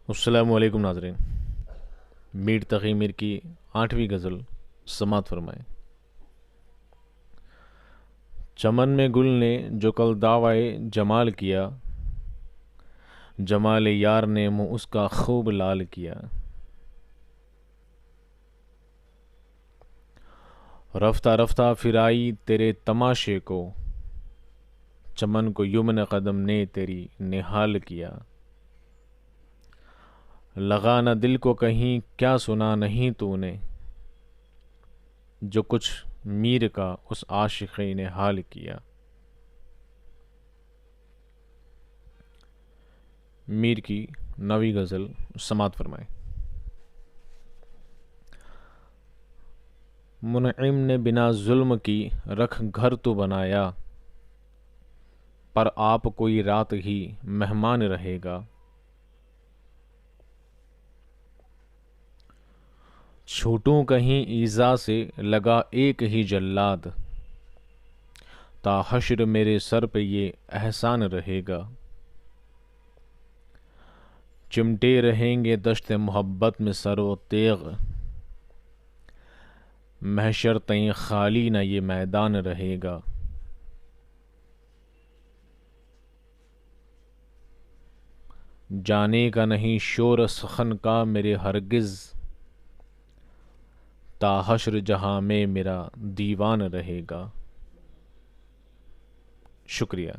अस्सलामुअलैकुम नाज़रीन। मीर तक़ी मीर की 8वीं गज़ल समात फरमाएँ। चमन में गुल ने जो कल दावाए जमाल किया, जमाल यार ने मुँह उसका खूब लाल किया। रफ्ता रफ्ता फिर आई तेरे तमाशे को, चमन को युमन कदम ने तेरी निहाल किया। लगा न दिल को कहीं क्या सुना नहीं तूने, जो कुछ मीर का उस आशिक़ी ने हाल किया। मीर की 9वीं गज़ल समात फरमाएँ। मुनइम ने बिना जुल्म की रख घर तो बनाया, पर आप कोई रात ही मेहमान रहेगा। छूटूं कहीं ईज़ा से लगा एक ही जल्लाद, ता हश्र मेरे सर पे ये एहसान रहेगा। चिमटे रहेंगे दश्त मोहब्बत में सर व तेग, महशर तईं खाली न ये मैदान रहेगा। जाने का नहीं शोर सखन का मेरे हरगिज़, ता हश्र जहां में मेरा दीवान रहेगा। शुक्रिया।